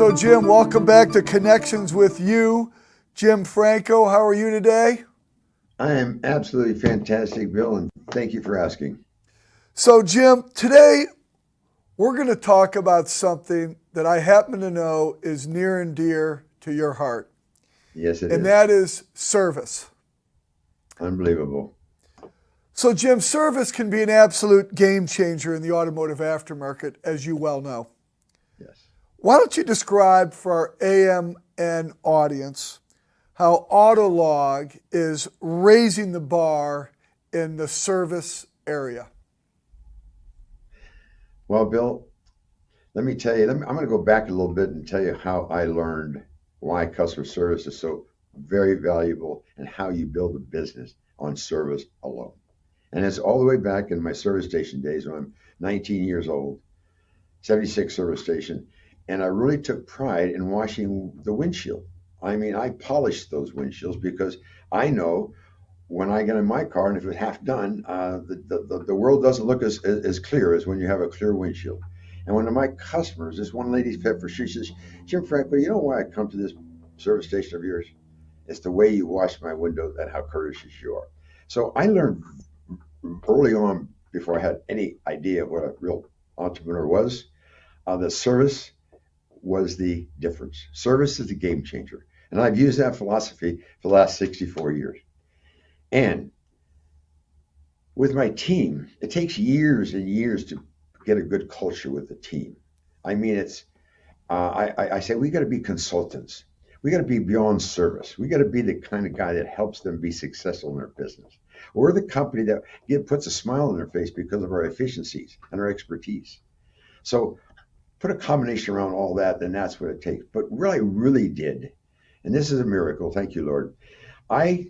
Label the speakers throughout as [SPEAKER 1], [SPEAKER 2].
[SPEAKER 1] So Jim, welcome back to Connections with You. Jim Franco, how are you today?
[SPEAKER 2] I am absolutely fantastic, Bill, and thank you for asking.
[SPEAKER 1] So Jim, today we're going to talk about something that I happen to know is near and dear to your heart,
[SPEAKER 2] Yes, it
[SPEAKER 1] and
[SPEAKER 2] is.
[SPEAKER 1] that is service.
[SPEAKER 2] Unbelievable.
[SPEAKER 1] So Jim, service can be an absolute game changer in the automotive aftermarket, as you well know.
[SPEAKER 2] Yes.
[SPEAKER 1] Why don't you describe for our AMN audience how Autolog is raising the bar in the service area?
[SPEAKER 2] Well, Bill, let me tell you, I'm going to go back a little bit and tell you how I learned why customer service is so very valuable and how you build a business on service alone. And it's all the way back in my service station days when I'm 19 years old, 76 service station. And I really took pride in washing the windshield. I mean, I polished those windshields because I know when I get in my car and if it's half done, the world doesn't look as clear as when you have a clear windshield. And one of my customers, this one lady fit for, she says, Jim Franco, you know why I come to this service station of yours? It's the way you wash my windows and how courteous you are. So I learned early on, before I had any idea what a real entrepreneur was, that service was the difference. Service is the game changer. And I've used that philosophy for the last 64 years. And with my team, it takes years and years to get a good culture with the team. I mean, I say we got to be consultants. We got to be beyond service. We got to be the kind of guy that helps them be successful in their business. We're the company that puts a smile on their face because of our efficiencies and our expertise. So put a combination around all that, then that's what it takes. But what I really did, and this is a miracle, thank you, Lord. I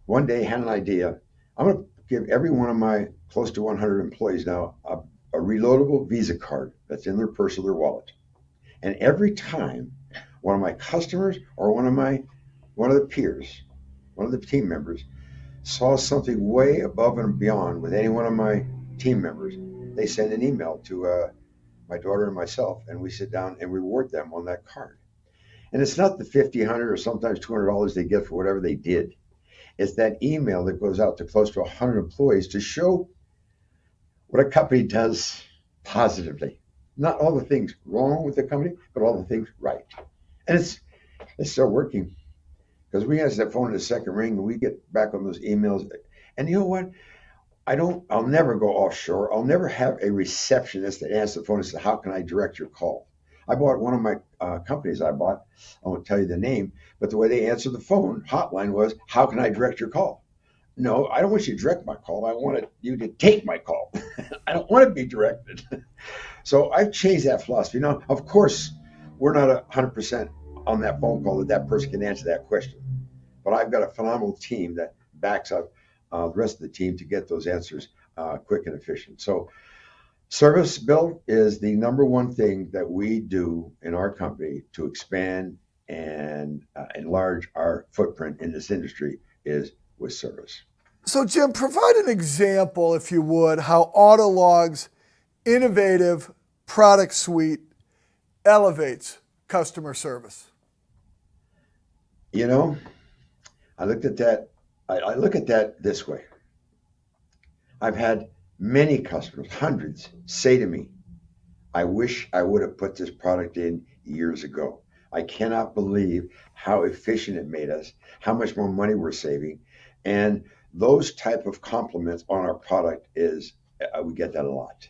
[SPEAKER 2] one day had an idea. I'm going to give every one of my close to 100 employees now a reloadable Visa card that's in their purse or their wallet. And every time one of my customers or one of the peers, one of the team members saw something way above and beyond with any one of my team members, they send an email to my daughter and myself, and we sit down and reward them on that card. And it's not the $50, $100, or sometimes $200 they get for whatever they did. It's that email that goes out to close to 100 employees to show what a company does positively. Not all the things wrong with the company, but all the things right. And it's still working because we answer that phone in the second ring and we get back on those emails. And you know what? I'll never go offshore. I'll never have a receptionist that answers the phone and says, how can I direct your call? I bought one of my companies I won't tell you the name, but the way they answered the phone hotline was, how can I direct your call? No, I don't want you to direct my call. I want you to take my call. I don't want to be directed. So I've changed that philosophy. Now, of course, we're not 100% on that phone call that person can answer that question. But I've got a phenomenal team that backs up the rest of the team to get those answers quick and efficient. So service, Bill, is the number one thing that we do in our company to expand and enlarge our footprint in this industry is with service.
[SPEAKER 1] So Jim, provide an example, if you would, how Autolog's innovative product suite elevates customer service.
[SPEAKER 2] You know, I looked at that. I look at that this way. I've had many customers, hundreds, say to me, I wish I would have put this product in years ago. I cannot believe how efficient it made us, how much more money we're saving. And those type of compliments on our product is, we get that a lot.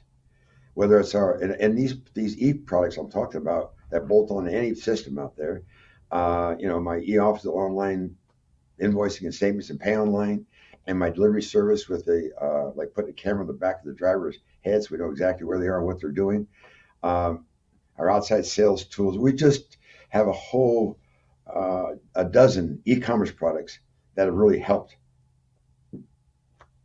[SPEAKER 2] Whether it's and these e-products I'm talking about that bolt on any system out there, my e-office online invoicing and statements and pay online, and my delivery service with like putting a camera in the back of the driver's head so we know exactly where they are and what they're doing. Our outside sales tools. We just have a whole a dozen e-commerce products that have really helped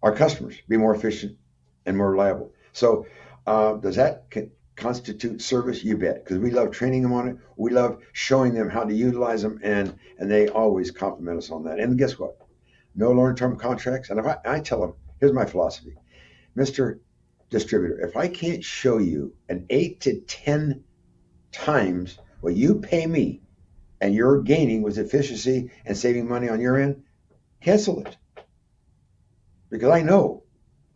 [SPEAKER 2] our customers be more efficient and more reliable. So does that constitute service? You bet, because we love training them on it. We love showing them how to utilize them, and they always compliment us on that. And guess what? No long-term contracts. And if I tell them, here's my philosophy, Mr. Distributor, if I can't show you an 8 to 10 times what you pay me and you're gaining with efficiency and saving money on your end, cancel it. Because I know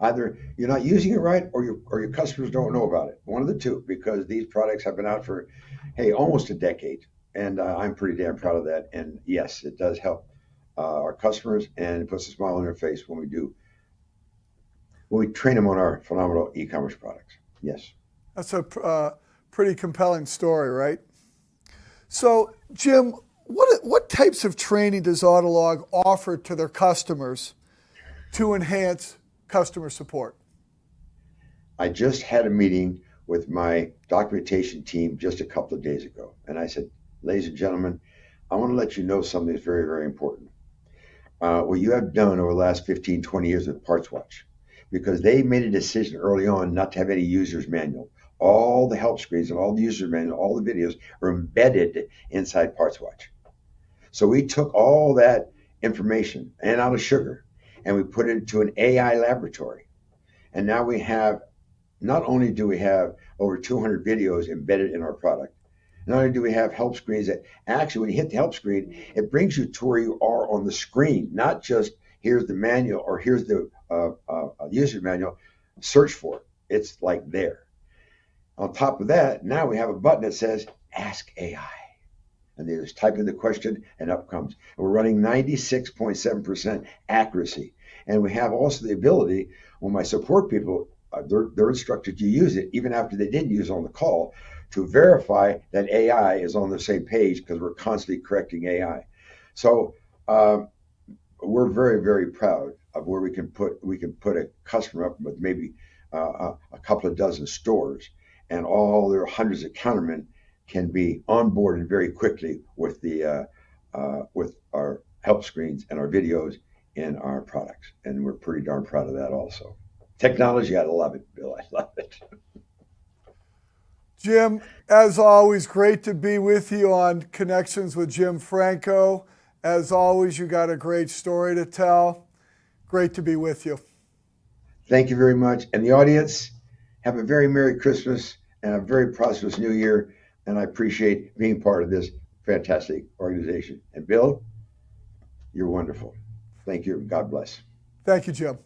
[SPEAKER 2] either you're not using it right or your customers don't know about it. One of the two, because these products have been out for, hey, almost a decade. And I'm pretty damn proud of that. And yes, it does help our customers and it puts a smile on their face when we train them on our phenomenal e-commerce products. Yes.
[SPEAKER 1] That's a pretty compelling story, right? So, Jim, what types of training does Autolog offer to their customers to enhance customer support?
[SPEAKER 2] I just had a meeting with my documentation team just a couple of days ago. And I said, ladies and gentlemen, I want to let you know something that's very, very important. What you have done over the last 15, 20 years with PartsWatch, because they made a decision early on not to have any user's manual. All the help screens and all the user manual, all the videos are embedded inside PartsWatch. So we took all that information and out of sugar and we put it into an AI laboratory. And now we have, not only do we have over 200 videos embedded in our product, not only do we have help screens that actually, when you hit the help screen, it brings you to where you are on the screen, not just here's the manual or here's the user manual, search for it. It's like there. On top of that, now we have a button that says Ask AI. And they just type in the question and up comes. And we're running 96.7% accuracy. And we have also the ability, when my support people, they're instructed to use it, even after they didn't use it on the call, to verify that AI is on the same page because we're constantly correcting AI. So we're very, very proud of where we can put a customer up with maybe a couple of dozen stores, and all their hundreds of countermen can be onboarded very quickly with with our help screens and our videos in our products, and we're pretty darn proud of that also. Technology, I love it, Bill. I love it.
[SPEAKER 1] Jim, as always, great to be with you on Connections with Jim Franco. As always, you got a great story to tell. Great to be with you.
[SPEAKER 2] Thank you very much. And the audience, have a very Merry Christmas and a very prosperous New Year. And I appreciate being part of this fantastic organization. And Bill, you're wonderful. Thank you. God bless.
[SPEAKER 1] Thank you, Jim.